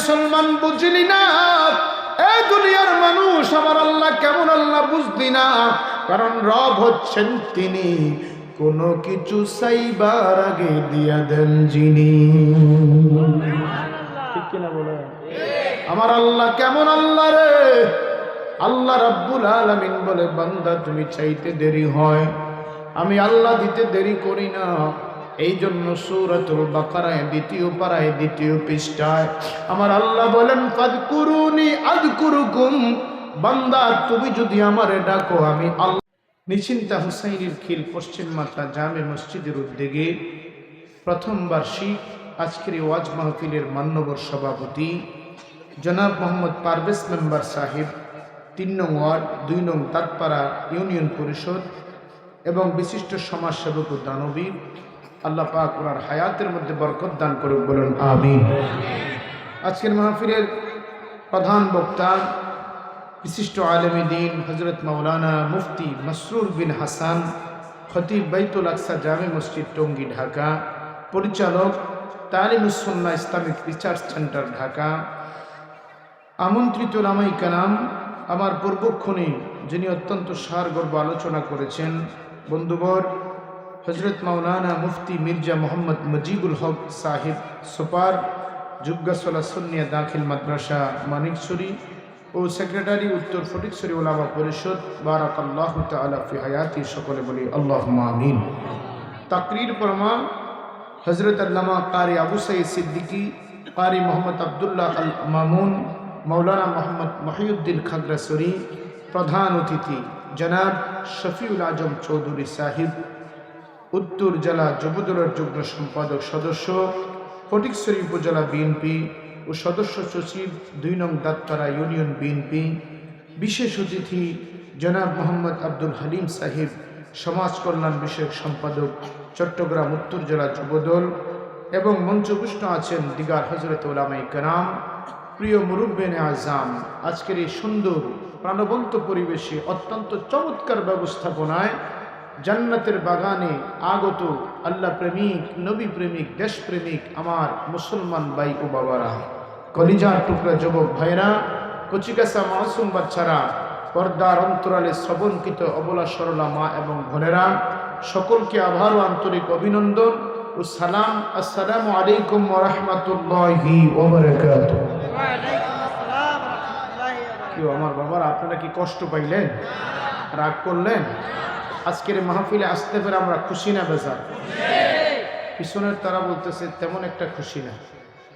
মুসলমান বুঝলি না, এ দুনিয়ার মানুষ আমার আল্লাহ কেমন আল্লাহ বুঝলি না। কারণ রব হচ্ছেন তিনি, কোনো কিছু চাইবার আগে দিয়া দেন যিনি। ঠিক কিনা বলে? আমার আল্লাহ কেমন আল্লাহ রে। আল্লাহ রাব্বুল আলামিন বলে, বান্দা তুমি চাইতে দেরি হয়, আমি আল্লাহ দিতে দেরি করি না। এই জন্য সূরাতুল বাকারায় ২য় পারায় ২য় পৃষ্ঠায় আমার আল্লাহ বলেন, ফাযকুরুনি আযকুরুকুম, বান্দা তুমি যদি আমারে ডাকো আমি আল্লাহ। নিশ্চিন্তা হুসাইনের খিল পশ্চিম মাথা জামে মসজিদের উদ্যোগে প্রথম বার্ষিক আজকের ওয়াজ মাহফিলের মান্যবর সভাপতি জনাব মোহাম্মদ পারভেজ মেম্বার সাহেব, ৩ নং ওয়ার্ড ২ নং তাঁতপাড়া ইউনিয়ন পরিষদ এবং বিশিষ্ট সমাজসেবক ও দানবীর, আল্লাহ পাক ওনার হায়াতের মধ্যে বরকত দান করুক, বলুন আমিন। আজকের মাহফিলের প্রধান বক্তা বিশিষ্ট আলেমে দ্বীন হযরত মাওলানা মুফতি মাসরুর বিন হাসান, খতিব বাইতুল আকসা জামে মসজিদ টঙ্গী ঢাকা, পরিচালক তালিমুস সুন্নাহ ইসলামিক রিসার্চ সেন্টার ঢাকা। আমন্ত্রিত উলামায়ে কেরাম, আমার পূর্বক্ষণে যিনি অত্যন্ত সারগর্ভ আলোচনা করেছেন, বন্ধুবর হযরত মাওলানা মুফতি মির্জা মোহাম্মদ মুজিবুল হক সাহেব, সুপার জুগ্গাসলা সুন্নিয়া দাখিল মাদ্রাসা মানিকছড়ি ও সেক্রেটারি উত্তর ফটিকছড়ি ওলামা পরিষদ, বারাকাল্লাহু তাআলা ফি হায়াতি, সকলে বলি আল্লাহুম্মা আমিন। তাকরীর ফরমা হযরত আল্লামা কারি আবু সাঈদ সিদ্দিকী, কারি মোহাম্মদ আব্দুল্লাহ আল মামুন, মাওলানা মোহাম্মদ মহিউদ্দিন খাগড়াছড়ি। প্রধান অতিথি জনাব শফিউল আজম চৌধুরী সাহিব, উত্তর জেলা যুবদলের যুগ্ম সম্পাদক সদস্য, ফটিকছড়ি উপজেলা বিএনপি ও সদস্য সচিব, ২ নং দাঁতপাড়া ইউনিয়ন বিএনপি। বিশেষ অতিথি জনাব মোহাম্মদ আব্দুল হালিম সাহেব, সমাজ কল্যাণ বিষয়ক সম্পাদক, চট্টগ্রাম উত্তর জেলা যুবদল। এবং মঞ্চপুষ্ট আছেন দিগার হযরত উলামায়ে কেরাম, প্রিয় মুরব্বিয়ানে আযম। আজকের এই সুন্দর প্রাণবন্ত পরিবেশে অত্যন্ত চমৎকার ব্যবস্থাপনায় জান্নাতের বাগানে আগত আল্লাহ প্রেমিক, নবী প্রেমিক, দেশপ্রেমিক আমার মুসলমান ভাই ও বাবারা, কলিজার টুকরা যুবক ভাইরা, কচিকাঁচা মাসুম বাচ্চারা, পর্দার অন্তরালে শ্রবণকৃত অবলা সরলা মা এবং বোনেরা, সকলকে আবারও আন্তরিক অভিনন্দন ও সালাম। আসসালামু আলাইকুম ওয়া রাহমাতুল্লাহি ওয়া বারাকাতুহু। কেউ আমার বাবার, আপনারা কি কষ্ট পাইলেন, রাগ করলেন? আজকের মাহফিলে আসতে পেরে আমরা খুশি না বেজার? পিছনের তারা বলতেছে তেমন একটা খুশি না।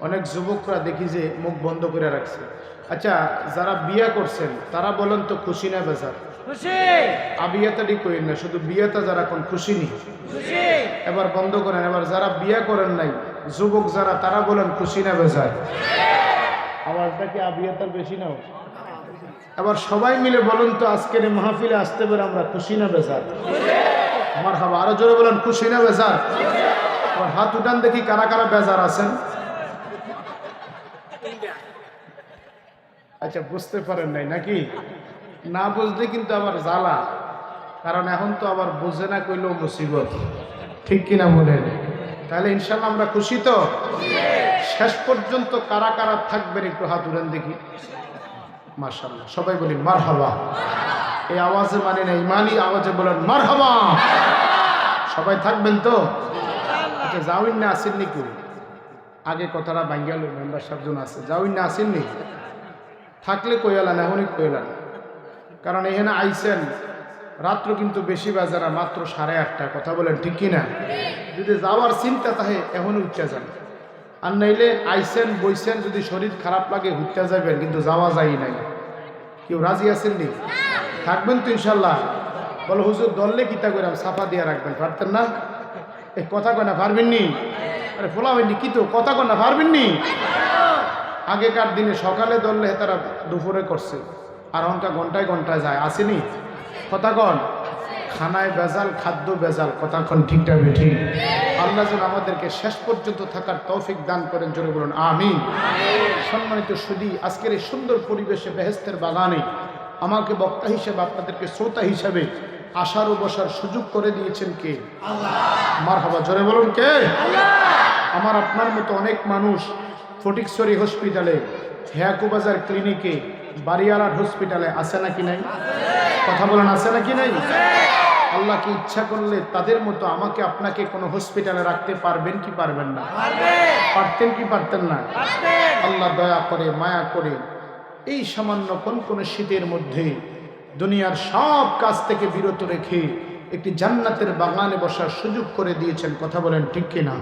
অনেক যুবকরা দেখি যে মুখ বন্ধ করে রাখছে। আচ্ছা, যারা বিয়া করছেন তারা বলেন তো খুশি না বেজার? আবিয়াতাটি কইেন না, শুধু বিয়াটা যারা কোন খুশি নি, এবার বন্ধ করেন। এবার যারা বিয়া করেন নাই যুবক যারা, তারা বলেন খুশি না বেজার? আওয়াজটা কি আবিয়াতার বেশি নাও? এবার সবাই মিলে বলুন তো, আজকের এই মাহফিলে আসতে পেরে আমরা খুশি না বেজার? মারহাবা, আরো জোরে বলেন খুশি না বেজার? আমার হাত উঠান দেখি কারা কারা বেজার আছেন। আচ্ছা, বুঝতে পারেন নাই নাকি? না বুঝলে কিন্তু আবার জ্বালা, কারণ এখন তো আবার বুঝে না কইলেও মুসিবত। ঠিক কিনা বলেন? তাহলে ইনশাল্লাহ আমরা খুশি তো? শেষ পর্যন্ত কারা কারা থাকবেন একটু হাত উঠান দেখি। মাশাআল্লাহ, সবাই বলি মারহাবা। এই আওয়াজে মানে না, ইমানি আওয়াজে বলেন মারহাবা। সবাই থাকবেন তো? আচ্ছা, যাওইন না আসেননি কেউ? আগে কথাটা ভাঙ্গিয়াল, মেম্বার সাহেবজন আছে, যাওইন না আসেননি? থাকলে কইয়ালান, এখনই কইলান। কারণ এখানে আইসেন রাত্র কিন্তু বেশি বাজে না, মাত্র 8:30। কথা বলেন ঠিক কিনা? যদি যাওয়ার চিন্তা থাকে এখনই উঠতে যান, আর নাইলে আইসেন বইসেন, যদি শরীর খারাপ লাগে উঠতে যাবেন, কিন্তু যাওয়া যায় নাই। কেউ রাজি আছেননি? থাকবেন তো ইনশাল্লাহ? বলো হুজুর দললে কিতা করে সাফা দিয়ে রাখবেন, পারতেন না? এই কথা কয় না, পারবেননি? আরে ফোলা হয়নি কি তো কথা কয় না, পারবেননি? আগেকার দিনে সকালে দললে তারা দুপুরে করছে, আর অনকা ঘন্টায় ঘন্টায় যায়, আসেনি? কথা কন, খানায় বেজাল, খাদ্য বেজাল। কথা কন ঠিকটা ঠিক? আল্লাহ যেন আমাদেরকে শেষ পর্যন্ত থাকার তৌফিক দান করেন, জোরে বলুন আমিন। সম্মানিত সুধী, আজকের এই সুন্দর পরিবেশে বেহেশতের বাগানে আমাকে বক্তা হিসেবে, আপনাদেরকে শ্রোতা হিসাবে আসার ও বসার সুযোগ করে দিয়েছেন কে? আল্লাহ। মারহাবা, জোরে বলুন কে? আল্লাহ। আমার আপনার মতো অনেক মানুষ ফটিকছড়ি হসপিটালে, হেয়াকুবাজার ক্লিনিকে, বাড়িয়ালার হসপিটালে আছে নাকি নাই? কথা বলেন, আছে নাকি নাই? আল্লাহ কি ইচ্ছা করলে তাদের মতো আমাকে আপনাকে কোনো হসপিটালে রাখতে পারবেন কি পারবেন না? পারতেন কি পারতেন না? আল্লাহ দয়া করে, মায়া করে এই সামান্য কোন শীতের মধ্যে দুনিয়ার সব কাজ থেকে বিরত রেখে একটি জান্নাতের বাগানে বসার সুযোগ করে দিয়েছেন। কথা বলেন ঠিক কিনা?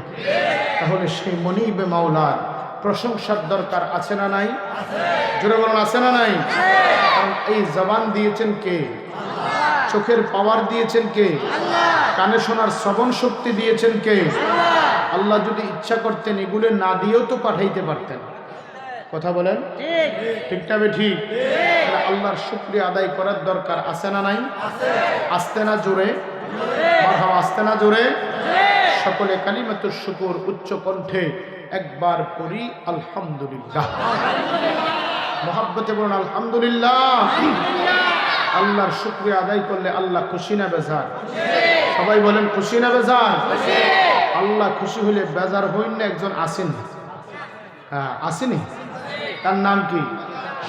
তাহলে সেই মনিবে মাওলার প্রশংসার দরকার আছে না নাই? জোরে বলুন, আছে না নাই? কারণ এই জবান দিয়েছেন কে? চোখের পাওয়ার দিয়েছেন কে? কানে শোনার শ্রবণ শক্তি দিয়েছেন কে? আল্লাহ যদি ইচ্ছা করতেন এগুলো না দিয়েও তো পাঠাইতে পারতেন। কথা বলেন ঠিক না? ঠিক। আল্লাহর শুকরিয়া আদায় করার দরকার আছে না নাই? আসতে না জোরে, আসতে না জোরে। সকলে কালিমাতুশ শুকর উচ্চ কণ্ঠে একবার পড়ি আলহামদুলিল্লাহ। মহব্বতে বলুন আলহামদুলিল্লাহ। আল্লাহর শুকরিয়া আদায় করলে আল্লাহ খুশি না বেজার? সবাই বলেন খুশি না বেজার? আল্লাহ খুশি হলে বেজার হইন না একজন আসেন? হ্যাঁ আসেনি। তার নাম কি?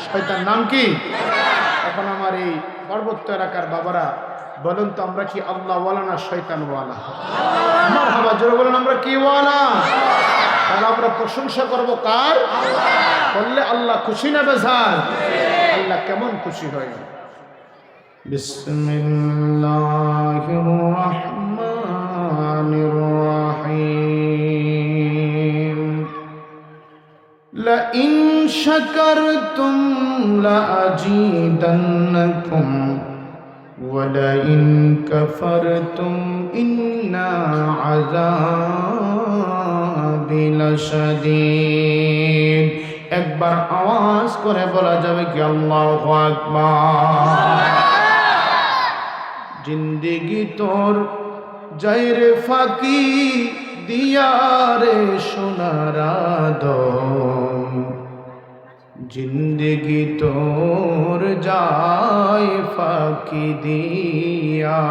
শয়তান। নাম কি? এখন আমার এই পার্বত্য এলাকার বাবারা বলেন তো, আমরা কি আল্লাহ ওয়ালা না শয়তান ওয়ালা? মারহাবা, জোরে বলেন আমরা কি ওয়ালা? তাহলে আমরা প্রশংসা করব কার? বললে আল্লাহ খুশি না বেজার? আল্লাহ কেমন খুশি হয়? বিসমিল্লাহির রাহমানির রাহিম। লাইন শাকারতুম লাআযীদান্নাকুম ওয়া লাইন কাফারতুম ইন্না আযাবি লাশাদীদ। একবার আওয়াজ করে বলা যাবে কি আল্লাহু আকবার। জিন্দেগি তোর যাইরে ফাঁকি দিয়ারে সোনার আদম, জিন্দেগি তোর যায় ফাঁকি দিয়া।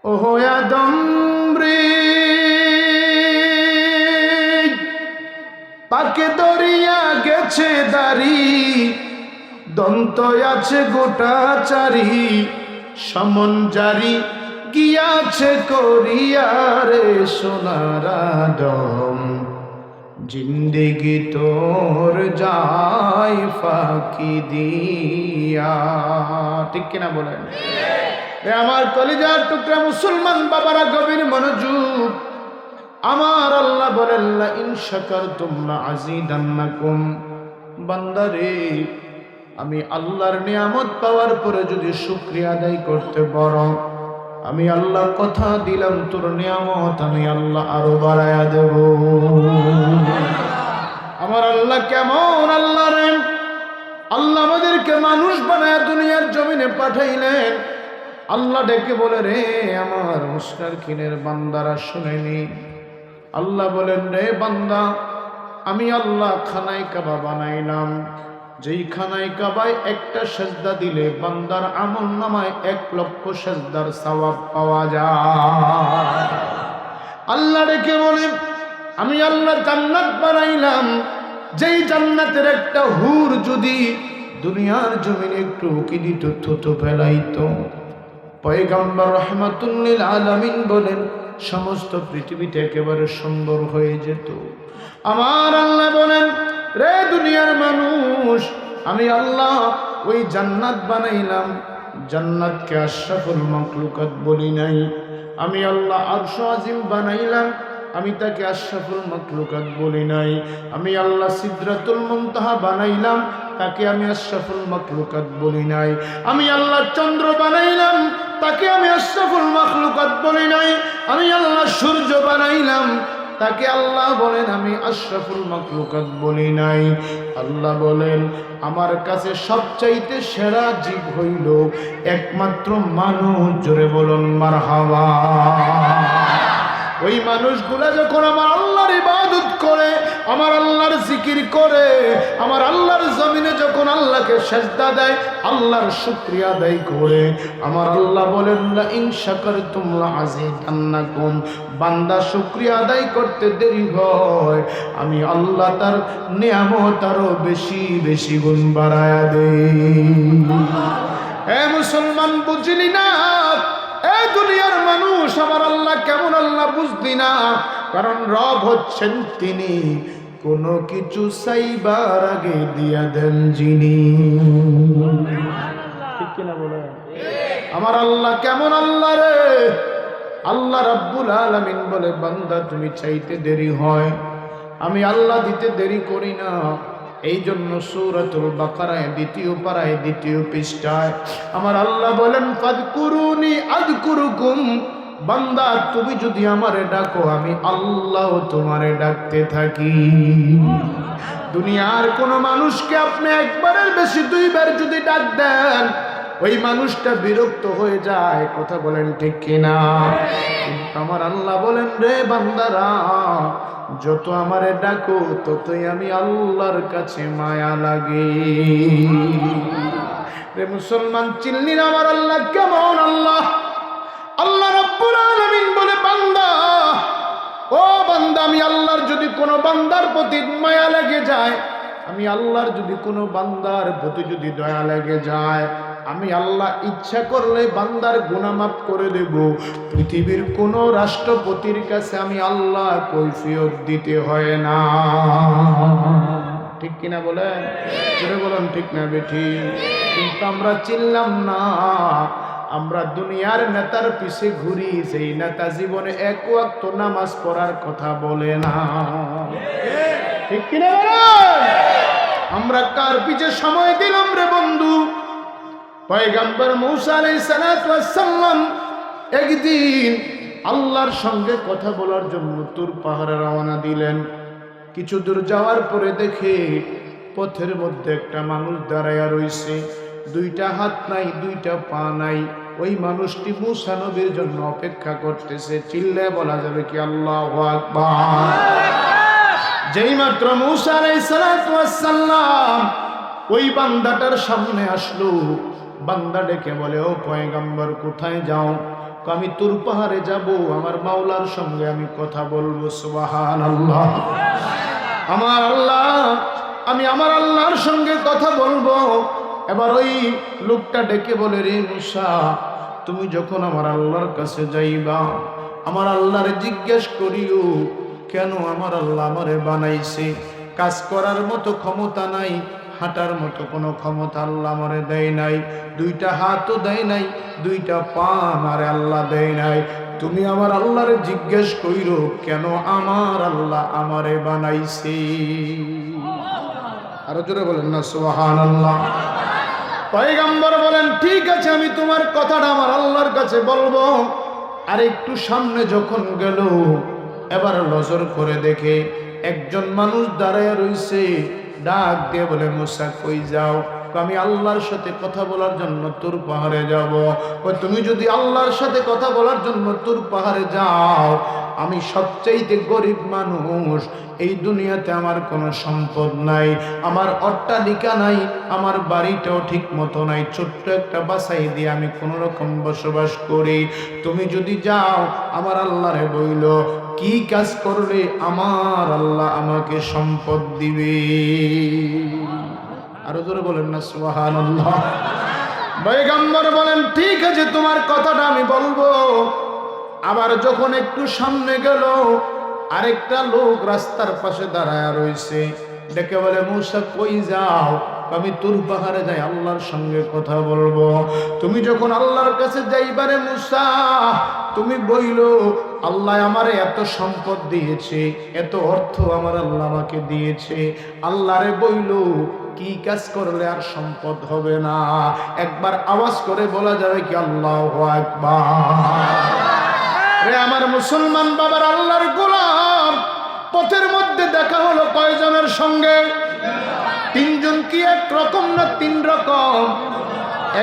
ওহো আদম রে, পাকে দরিয়া গেছে দাড়ি, দন্ত আছে গোটা চারি, সমন জারি গিয়াছে করিয়ারে সোনার আদম, জিন্দেগি তোর যায় ফাঁকি দিয়া। ঠিক কিনা বলেন? আমার কলিজার টুকরা মুসলমান বাবারা গভীর মনোযোগ। আমার আল্লাহ বলেন লাইন শাকারতুম লাআযীদান্নাকুম। বান্দারে, আমি আল্লাহর নিয়ামত পাওয়ার পরে যদি শুকরিয়া আদায় করতে পারো, আমি আল্লাহ কথা দিলাম তোর নিয়ামত আমি আল্লাহ আরো বাড়ায়া দেব। আমার আল্লাহ কেমন আল্লাহ রে! আল্লাহ আমাদেরকে মানুষ বানায় দুনিয়ার জমিনে পাঠাইলেন। আল্লাহ ডেকে বলে, রে আমার মুশরিকিনের বান্দারা শুনেনি। আল্লাহ বলেন, রে বান্দা, আমি আল্লাহ খানায় কাবা বানাইলাম, যেই খানায় কাবায় একটা সেজদা দিলে বান্দার আমল নামায় 1,00,000 সেজদার সওয়াব পাওয়া যায়। আল্লাহ ডেকে বলে, আমি আল্লাহ জান্নাত বানাইলাম, যেই জান্নাতের একটা হুর যদি দুনিয়ার জমিনে একটু কি দিত, থুতু ফেলাইতো, পয়গম্বর রাহমাতুল লিল আলামিন বলেন সমস্ত পৃথিবীতে একেবারে সুন্দর হয়ে যেত। আমার আল্লাহ বলেন, রে দুনিয়ার মানুষ, আমি আল্লাহ ওই জান্নাত বানাইলাম, জান্নাতকে আশরাফুল মাখলুকাত বলি নাই। আমি আল্লাহ আরশ আজিম বানাইলাম, আমি তাকে আশরাফুল মাখলুকাত বলি নাই। আমি আল্লাহ সিদরাতুল মুনতাহা বানাইলাম, তাকে আমি আশরাফুল মাখলুকাত বলি নাই। আমি আল্লাহ চন্দ্র বানাইলাম, তাকে আমি আশরাফুল মাখলুকাত বলি নাই। আমি আল্লাহ সূর্য বানাইলাম, তাকে আল্লাহ বলেন আমি আশরাফুল মাখলুকাত বলি নাই। আল্লাহ বলেন, আমার কাছে সবচাইতে সেরা জীব হইল একমাত্র মানুষ। জোরে বলুন মারহাবা। ওই মানুষগুলা যখন আমার আল্লাহর ইবাদত করে, আমার আল্লাহর জিকির করে, আমার আল্লাহর জমিনে যখন আল্লাহকে সেজদা দেয়, আল্লাহর শুকরিয়া আদায় করে, আমার আল্লাহ বলেন লা ইন শাকারতুম লাযিদান্নাকুম, বান্দা শুকরিয়া আদায় করতে দেরি হয়, আমি আল্লাহ তার নিয়ামত আরো বেশি বেশি গুণ বাড়ায়া দেই। এ মুসলমান, বুঝলি না? এ দুনিয়ার মানুষ, আমার আল্লাহ কেমন আল্লাহ বুঝলি না? কারণ রব হচ্ছেন তিনি, কোনো কিছু চাইবার আগে দিয়া দেন যিনি। ঠিক কিনা বলে? আমার আল্লাহ কেমন আল্লাহ রে? আল্লাহ রাব্বুল আলামিন বলে, বান্দা তুমি চাইতে দেরি হয়, আমি আল্লাহ দিতে দেরি করি না। এই জন্য সূরাতুল বাকারায় ২য় পারায় ২য় পৃষ্ঠায় আমার আল্লাহ বলেন, ফাযকুরুনি আযকুরুকুম, বান্দা তুমি যদি আমারে ডাকো, আমি আল্লাহ তোমারে ডাকতে থাকি। দুনিয়ার কোন মানুষকে আপনি একবারের বেশি ২ বার যদি ডাক দেন, ওই মানুষটা বিরক্ত হয়ে যায়। কথা বলেন ঠিক কিনা? কিন্তু আমার আল্লাহ বলেন, রে বান্দারা, যত আমারে ডাকো ততই আমি আল্লাহর কাছে মায়া লাগে। রে মুসলমান, চিনলি না আমার আল্লাহ কেমন আল্লাহ? আল্লাহ রাব্বুল আলামিন বলে, বান্দা, ও বান্দা, আমি আল্লাহর যদি কোনো বান্দার প্রতি মায়া লেগে যায়, আমি আল্লাহর যদি কোনো বান্দার প্রতি যদি দয়া লেগে যায়, আমি আল্লাহ ইচ্ছা করলে বান্দার গুনাহ মাফ করে দেব। পৃথিবীর কোন রাষ্ট্রপতির কাছে আমি আল্লাহ কৈফিয়ত দিতে হয় না। ঠিক কিনা বলেন? জোরে বলেন ঠিক না বেঠি? কিন্তু আমরা চিনলাম না, আমরা দুনিয়ার নেতার পিছে ঘুরি, সেই নেতা জীবনে এক ওয়াক্ত নামাজ পড়ার কথা বলে না। ঠিক কিনা বলেন? আমরা কার পিছে সময় দিলাম রে বন্ধু? পয়গম্বর মূসা আলাইহিস সালাতু ওয়াস সালাম একদিন আল্লাহর সঙ্গে কথা বলার জন্য তুর পাহাড়ে রওনা দিলেন। কিছু দূর যাওয়ার পরে দেখে পথের মধ্যে একটা মানুষ দাঁড়ায়া রইছে, 2টা হাত নাই, 2টা পা নাই। ওই মানুষটি মূসা নবীর জন্য অপেক্ষা করতেছে। চিল্লায় বলা যাবে কি আল্লাহু আকবার? যেই মাত্র মূসা আলাইহিস সালাতু ওয়াস সালাম ওই বান্দাটার সামনে আসলো, বান্দা ডেকে বলে, ও পয়গম্বর, কোথায় যাও? আমি তুর পাহাড়ে যাব, আমার মাওলার সঙ্গে আমি কথা বলবো। সুবহানাল্লাহ। আমার আল্লাহ, আমি আমার আল্লাহর সঙ্গে কথা বলবো। এবার ওই লোকটা ডেকে বলে, রে মূসা, তুমি যখন আমার আল্লাহর কাছে যাইবা, আমার আল্লাহরে জিজ্ঞেস করিও, কেন আমার আল্লাহ আমারে বানাইছে? কাজ করার মতো ক্ষমতা নাই, হাঁটার মতো কোনো ক্ষমতা আল্লাহ আমারে দেয় নাই, 2টা হাতও দেয় নাই, 2টা পা আমারে আল্লাহ দেয় নাই। তুমি আমার আল্লাহরে জিজ্ঞেস কইরো, কেন আমার আল্লাহ আমারে বানাইছে? আরো জোরে বলেন না সুবহানাল্লাহ। পয়গম্বর বলেন, ঠিক আছে, আমি তোমার কথাটা আমার আল্লাহর কাছে বলবো। আর একটু সামনে যখন গেল, এবার নজর করে দেখে একজন মানুষ দাঁড়ায় রইছে। ডাক দিয়ে বলে, মূসা কই যাও? আমি আল্লাহর সাথে কথা বলার জন্য তুর পাহাড়ে যাব। তুমি যদি আল্লাহর সাথে কথা বলার জন্য তুর পাহাড়ে যাও, আমি সবচাইতে গরিব মানুষ, এই দুনিয়াতে আমার কোনো সম্পদ নাই, আমার অট্টালিকা নাই, আমার বাড়িটাও ঠিক মতো নাই, ছোট্ট একটা বাসাই দিয়ে আমি কোনো রকম বসবাস করি। তুমি যদি যাও, আমার আল্লাহরে বইল, কি কাজ করলে আমার আল্লাহ আমাকে সম্পদ দিবে? আরো জোরে বলেন না সুবহানাল্লাহ। পয়গম্বর বলেন, ঠিক আছে, তোমার কথাটা আমি বলবো। আবার যখন একটু সামনে গেল, আরেকটা লোক রাস্তার পাশে দাঁড়ায় রইছে। ডেকে বলে, মূসা কই যাও? আমি তুর পাহাড়ে যাই, আল্লাহর সঙ্গে কথা বলবো। তুমি যখন আল্লাহর কাছে যাইবারে মূসা, তুমি বইলো, আল্লাহ আমারে এত সম্পদ দিয়েছে, এত অর্থ আমার আল্লাহ আমাকে দিয়েছে। আল্লাহরে বইলো, কি কাজ করলে আর সম্পদ হবে না? একবার আওয়াজ করে বলা যাবে কি আল্লাহু আকবার? রে আমার মুসলমান বাবার, আল্লাহর গোলাম, পথের মধ্যে দেখা হলো কয়জনের সঙ্গে? 3 জন। কি এক রকম না 3 রকম?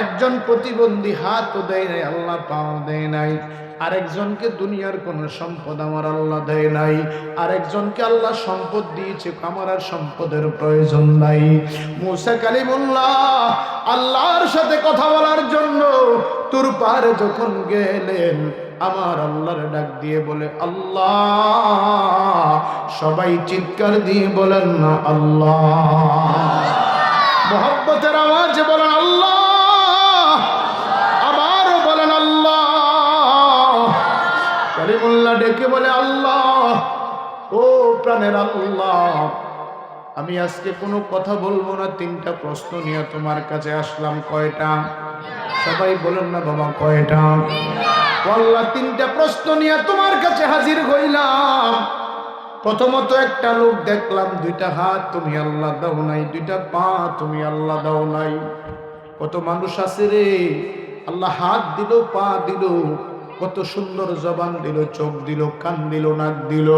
একজন প্রতিবন্ধী হাতও দেয় নাই আল্লাহ, পাও দেয় নাই। আরেকজনকে দুনিয়ার কোন সম্পদ আমার আল্লাহ দেয় নাই। আরেকজনকে আল্লাহ সম্পদ দিয়েছে, আমার আর সম্পদের প্রয়োজন নাই। মুসা কালিমুল্লাহ আল্লাহর সাথে কথা বলার জন্য তুর পাহাড়ে যখন গেলেন, আমার আল্লাহর ডাক দিয়ে বলে আল্লাহ। সবাই চিৎকার দিয়ে বলেন না আল্লাহ। মোহব্বতের আওয়াজে বলেন আল্লাহ। আবারও বলেন আল্লাহ। কালিমুল্লাহ ডেকে বলে আল্লাহ, ও প্রাণের আল্লাহ, আমি আজকে কোনো কথা বলবো না, তিনটা প্রশ্ন নিয়ে তোমার কাছে আসলাম। কয়টা? সবাই বলেন না বাবা কয়টা? আল্লাহ, তিনটা প্রশ্ন নিয়ে তোমার কাছে হাজির হইলাম। প্রথমত একটা লোক দেখলাম, দুইটা হাত তুমি আল্লাহ দাও নাই, দুইটা পা তুমি আল্লাহ দাও নাই। কত মানুষ আছে রে, আল্লাহ হাত দিল, পা দিল, কত সুন্দর জবান দিল, চোখ দিল, কান দিল, নাক দিল,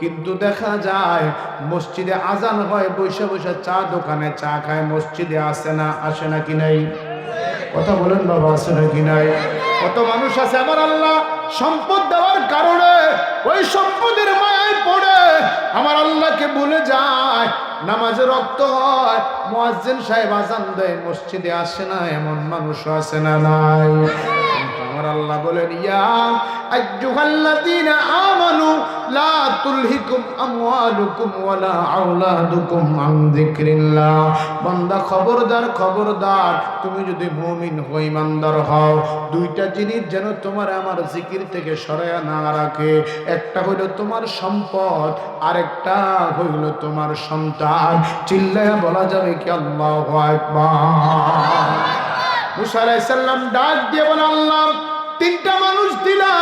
কিন্তু দেখা যায় মসজিদে আজান হয়, বৈশা বৈশা চা দোকানে চা খায়, মসজিদে আসে না। আসে না কি নাই? কথা বলেন বাবা, আছে না কি নাই? কত মানুষ আছে আমার আল্লাহ সম্পদ দেওয়ার কারণে ওই সম্পদের মায়ায় পড়ে আমার আল্লাহকে ভুলে যায়, নামাজে রক্ত হয়, মুয়াজ্জিন সাহেব আজান দেয়, মসজিদে আসে না। এমন মানুষও আছে না নাই? আমার আল্লাহ বলেন ইয়া আইয়ুহাল্লাযীনা আমানু লা তুলহিকুম আমওয়ালুকুম ওয়ালা আওলাদুকুম আন যিকরিল্লাহ। বান্দা খবরদার, খবরদার, তুমি যদি মুমিন হও, ঈমানদার হও, দুইটা জিনিস যেন তোমার আমার জিকির থেকে সরায়া না রাখে। একটা হইল তোমার সম্পদ, আরেকটা হইল তোমার সন্তান। চিল্লায়া বলা যাবে কি আল্লাহু আকবার? মুসা আলাইহিস সালাম ডাক দিয়ে বলে আল্লাহ, তিনটা মানুষ দিলা,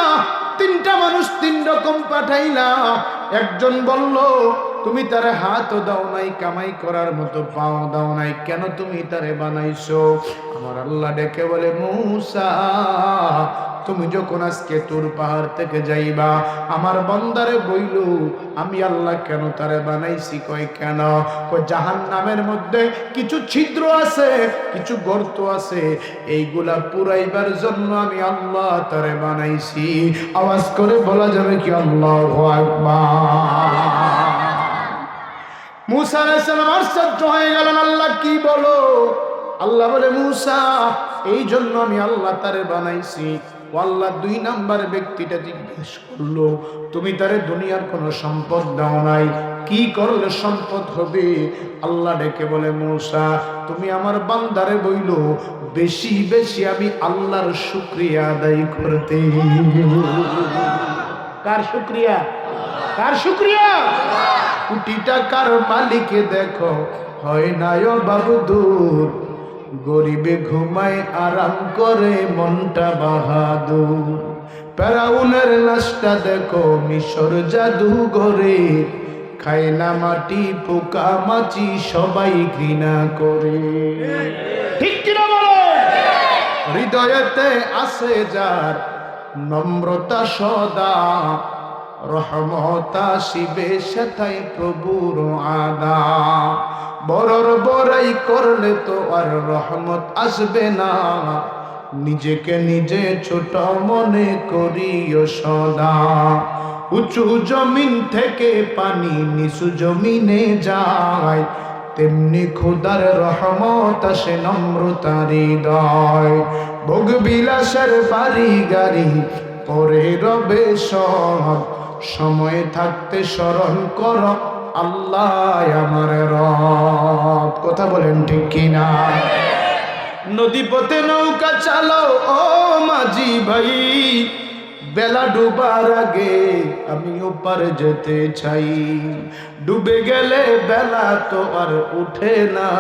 তিনটা মানুষ তিন রকম পাঠাইলা। একজন বলল তুমি তারে হাতও দাও নাই, কামাই করার মতো পাও দাও নাই, কেন তুমি তারে বানাইছো? আমার আল্লাহ ডেকে বলে মুসা, তুমি যখন আজকে তুর পাহাড় থেকে যাইবা, আমার বান্দারে বইল আমি আল্লাহ কেন তারে বানাইছি? কয় কেন? কয় জাহান্নামের মধ্যে কিছু ছিদ্র আছে, কিছু গর্ত আছে, এইগুলা পুরাইবার জন্য আমি আল্লাহ তারে বানাইছি। আওয়াজ করে বলা যাবে কি আল্লাহু আকবার? মুসা আলাইহিস সালাম আশ্চর্য হয়ে গেলেন, আল্লাহ কি বলো? আল্লাহ বলে মুসা, এই জন্য আমি আল্লাহ তারে বানাইছি। আল্লাহ দুই নাম্বার ব্যক্তিটা জিজ্ঞেস করলো, তুমি তারে দুনিয়ার কোনো সম্পদ দাও নাই, কি করলে সম্পদ হবে? আল্লাহ ডেকে বলে মুসা, তুমি আমার বান্দারে বইলো বেশি বেশি আমি আল্লাহর শুকরিয়া আদায় করতে। কার শুকরিয়া? কার শুকরিয়া? কোটি টাকার মালিকে দেখো হয় না ও বাবু দূর, গরিবে ঘুমায় আরাম করে মনটা বাহাদুর। ফেরাউনের লাশটা দেখো মিশর জাদুঘরে, খায় না মাটি পোকা মাছি সবাই ঘৃণা করে। ঠিক কিনা বলো? হৃদয়েতে আছে যার নম্রতা সদা, রহমতা শিবে সেথায় প্রভুর আদা। বড়র বড়াই করলে তো আর রহমত আসবে না, নিজেকে নিজে ছোট মনে করিও সদা। উঁচু জমিন থেকে পানি নিচু জমিনে যায়, তেমনি খোদার রহমত আসে নম্রতার হৃদয়। ভোগ বিলাসের বাড়ি গাড়ি পরে রবে সব, সময় থাকতে স্মরণ কর আল্লাহ আমার রব। কথা বলেন ঠিক কিনা? নদী পথে নৌকা চালাও ও মাঝি ভাই, বেলা ডুবার আগে আমি ওপার যেতে চাই। ডুবে গেলে বেলা তো আর উঠে না,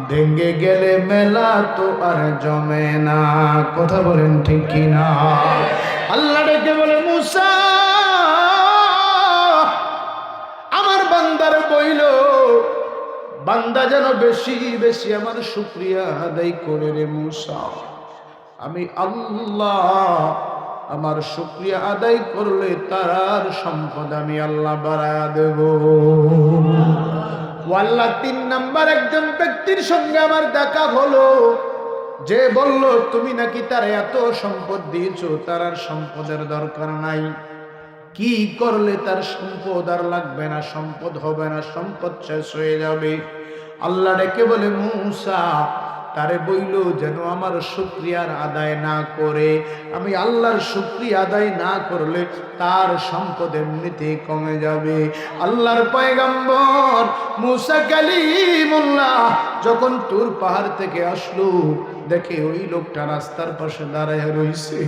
ভেঙে গেলে মেলা তো আর জমে না। কথা বলেন ঠিক কিনা? আল্লাহ ডেকে বলে মুসা, আমার বান্দার বইল বান্দা যেন বেশি বেশি আমার শুকরিয়া আদায় করে রে মুসা। আমি আল্লাহ আমার শুকরিয়া আদায় করলে তার সম্পদ আমি আল্লাহ বাড়ায়া দেব। আল্লাহ তিন নাম্বার একজন ব্যক্তির সঙ্গে আমার দেখা হলো। যে বলল তুমি নাকি তার এত সম্পদ দিয়েছো, তার আর সম্পদের দরকার নাই, কি করলে তার সম্পদ আর লাগবে না, সম্পদ হবে না, সম্পদ শেষ হয়ে যাবে। আল্লাহ ডেকে বলে মূসা তারে বইল যেন আমার শুকরিয়ার আদায় না করে, আমি আল্লাহর শুকরিয়া আদায় না করলে তার সম্পদ এমনিতেই কমে যাবে। আল্লাহর পয়গম্বর মূসা কালিমুল্লাহ যখন তুর পাহাড় থেকে আসলো, দেখে ওই লোকটা রাস্তার পাশে দাঁড়ায় রইছে।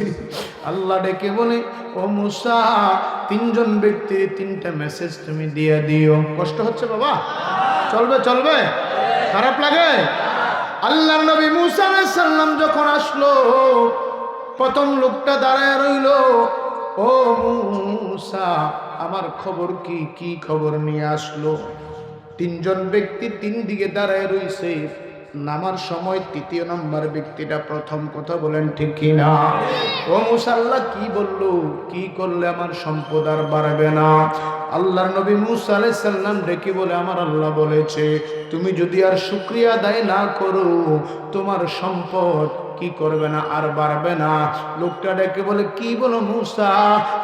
আল্লাহ ডেকে বলে ও মূসা, তিনজন ব্যক্তির তিনটা মেসেজ তুমি দিয়ে দিও। কষ্ট হচ্ছে বাবা? চলবে চলবে? খারাপ লাগে? আল্লাহর নবী মূসা আলাইহিস সালাম যখন আসলো, প্রথম লোকটা দাঁড়ায় রইল, ও মূসা আমার খবর কি, কি খবর নিয়ে আসলো? তিনজন ব্যক্তি তিন দিকে দাঁড়ায় রইছে, নামার সময় তৃতীয় নম্বর ব্যক্তিটা প্রথম কথা বলেন ঠিক কিনা? ও মূসা আল্লাহ কি বললো, কি করলে আমার সম্পদ আর বাড়বে না? আল্লাহর নবী মূসা আলাইহিস সালাম ডেকে বলে আমার আল্লাহ বলেছে তুমি যদি আর শুকরিয়া আদায় না করো, তোমার সম্পদ কি করবে না, আর বাড়বে না। লোকটা ডেকে বলে কি বলো মূসা,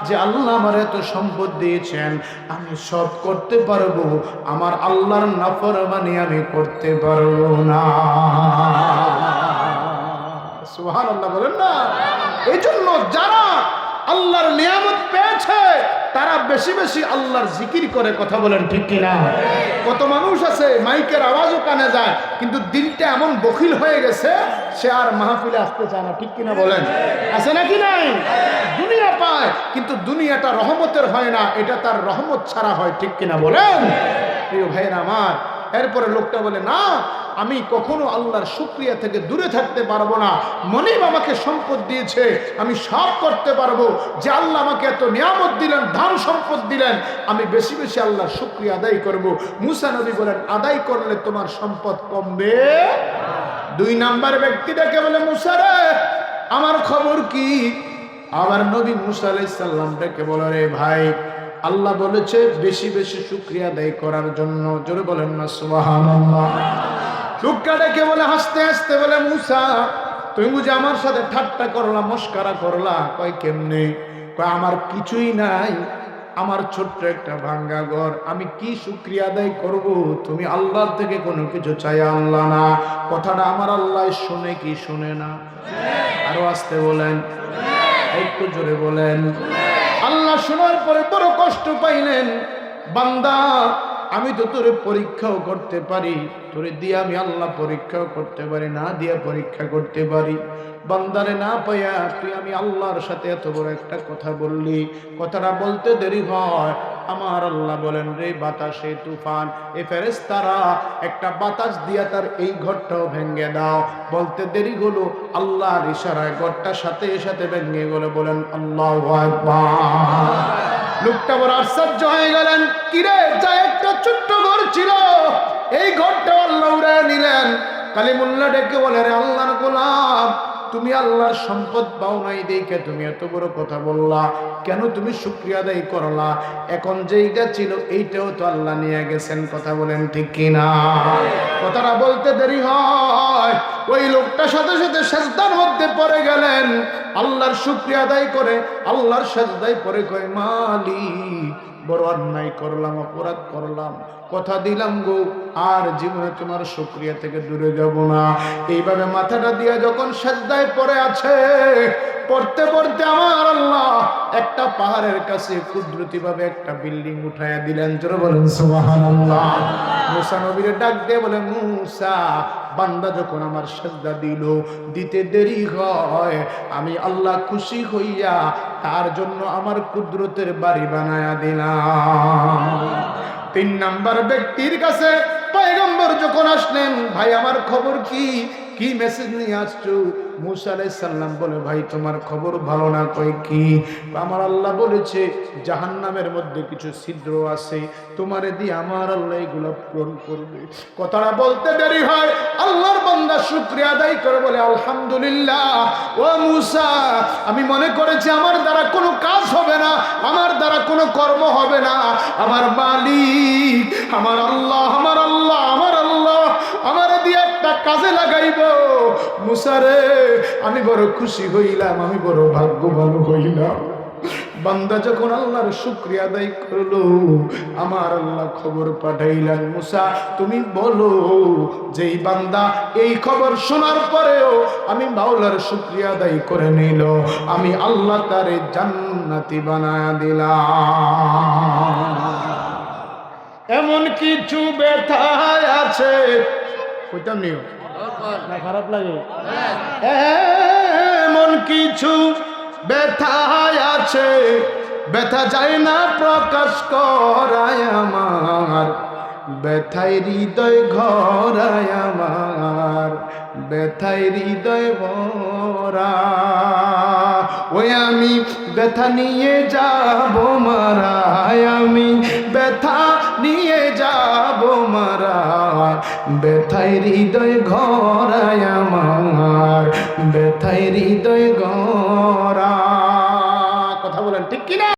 যে আল্লাহ আমার এত সম্পদ দিয়েছেন আমি সব করতে পারবো, আমার আল্লাহর নাফরমানি আমি করতে পারবো না। সুবহানাল্লাহ বলেন না? এই জন্য যারা আল্লাহর নিয়ামত পেয়েছে তারা বেশি বেশি আল্লাহর জিকির করে। কথা বলেন ঠিক কিনা? কত মানুষ আছে মাইকের আওয়াজও কানে যায়, কিন্তু দিনটা এমন বখিল হয়ে গেছে সে আর মাহফিলে আসতে চায় না। ঠিক কিনা বলেন? আছে নাকি নাই? দুনিয়া পায় কিন্তু দুনিয়াটা রহমতের হয় না, এটা তার রহমত ছাড়া হয়। ঠিক কিনা বলেন? প্রিয় ভাইরা আমার, এরপরে লোকটা বলে না আমি কখনো আল্লাহর শুকরিয়া থেকে দূরে থাকতে পারবো না। মনিব আমাকে সম্পদ দিয়েছে, আমি সব করতে পারবো। যে আল্লাহ আমাকে এত নিয়ামত দিলেন, ধন সম্পদ দিলেন, আমি বেশি বেশি আল্লাহর শুকরিয়া আদায় করব। মূসা নবী বলেন আদায় করলে তোমার সম্পদ কমবে। দুই নাম্বার ব্যক্তিটাকে বলে মূসা রে আমার খবর কি? আবার নবী মূসা আলাইহিস সালাম ডেকে বলে রে ভাই, আল্লাহ বলেছে বেশি বেশি শুকরিয়া আদায় করার জন্য। জোরে বলেন না সুবহানাল্লাহ। লোকটা ডেকে বলে হাসতে হাসতে বলে মূসা তুমি বুঝি আমার সাথে ঠাট্টা করলা, মস্কারা করলা? কয় কেমনে? কয় আমার কিছুই নাই, আমার ছোট্ট একটা ভাঙ্গা ঘর, আমি কি শুকরিয়া আদায় করব? তুমি আল্লাহর থেকে কোনো কিছু চাই আল্লাহ না। কথাটা আমার আল্লাহ শুনে কি শুনে না? আরো আসতে বলেন, একটু জোরে বলেন। আল্লাহ শোনার পরে বড় কষ্ট পাইলেন, বান্দা আমি তো তোরে পরীক্ষাও করতে পারি, তোরে দিয়ে আমি আল্লাহ পরীক্ষাও করতে পারি, না দিয়ে পরীক্ষা করতে পারি। বান্দারে না পাইয়া তুই আমি আল্লাহর সাথে এত বড় একটা কথা বললি, কথাটা বলতে দেরি হয়। আমার আল্লাহ বলেন রে বাতাসে তুফান এ ফেরেশতারা একটা বাতাস দিয়া তার এই ঘরটাও ভেঙে দাও। বলতে দেরি হলো, আল্লাহর ইশারায় ঘরটা সাথে সাথে ভেঙে গেল। বলেন আল্লাহু আকবার। লোকটা বড় আশ্চর্য হয়ে গেলেন, কিরে যা একটা ছোট্ট ঘর ছিল এই ঘরটা আল্লাহ উড়ায় নিলেন। কালিমুল্লাহ ডেকে বলে রে আল্লাহর গোলাম, তুমি আল্লাহর সম্পদ পাও নাই দেখে তুমি এত বড় কথা বললা, কেন তুমি শুকরিয়া আদায় করলা? এখন যেইটা ছিল এইটাও তো আল্লাহ নিয়ে গেছেন। কথা বলেন ঠিক কিনা? কথাটা বলতে দেরি হয়, ওই লোকটা সাথে সাথে সিজদার মধ্যে পড়ে গেলেন। আল্লাহর শুকরিয়া আদায় করে আল্লাহর সিজদায় পড়ে কয় মালিক বড় অন্যায় করলাম, অপরাধ করলাম, কথা দিলাম গো আর জীবনে তোমার শুকরিয়া থেকে দূরে যাব না। এইভাবে মাথাটা দিয়ে যখন সিজদায় পড়ে আছে, পড়তে পড়তে আমার আল্লাহ একটা পাহাড়ের কাছে কুদরতি ভাবে একটা বিল্ডিং উঠাইয়া দিলেন। জোরে বলেন সুবহানাল্লাহ। মূসা নবীর ডাক দিয়ে বলে মূসা বান্দা যখন আমার সিজদা দিল, দিতে দেরি হয়, আমি আল্লাহ খুশি হইয়া তার জন্য আমার কুদরতের বাড়ি বানায়া দিলাম। তিন নাম্বার ব্যক্তির কাছে পয়গম্বর যখন আসলেন, ভাই আমার খবর কি, কি মেসেজ নিয়ে আসছো? মূসা আলাইহিস সালাম বলে ভাই তোমার খবর ভালো না। কই কি? আমার আল্লাহ বলেছে জাহান্নামের মধ্যে কিছু ছিদ্র আছে, তোমারে দিয়ে আমার আল্লাহ এগুলো পূরণ করবে। কথাটা বলতে দেরি হয়, আল্লাহর বান্দা শুকরিয়া আদায় করে বলে আলহামদুলিল্লাহ। ও মূসা আমি মনে করেছি আমার দ্বারা কোনো কাজ হবে না, আমার দ্বারা কোনো কর্ম হবে না, আমার মালিক আমার আল্লাহ আমার আল্লাহ আমার আল্লাহ আমার দিয়ে একটা কাজে লাগাইব। মুসা রে, আমি বড় খুশি হইলাম, আমি বড় ভাগ্যবান হইলাম। বান্দা যখন আল্লাহর শুকরিয়া আদায় করলো, আমার আল্লাহ খবর পাঠাইলেন, মুসা তুমি বলো যেই বান্দা এই খবর শোনার পরেও আমি মাওলার শুকরিয়া আদায় করে নিল, আমি আল্লাহ তারে জান্নাতি বানায়া দিলাম। এমন কিছু ব্যথায় আছে, কইতাম নিও না, খারাপ লাগে। এমন কিছু ব্যথায় আছে, ব্যথা যায় না প্রকাশ করায় আমার, ব্যথায় হৃদয় ঘরায় আমার, ব্যথায় হৃদয় ভরা। ওই আমি ব্যথা নিয়ে যাব মারা, আমি ব্যথা নিয়ে যাব মারা, ব্যথায় হৃদয় ঘরায় আমার, ব্যথায় হৃদয় ঘরা। কথা বলেন ঠিক কিনা?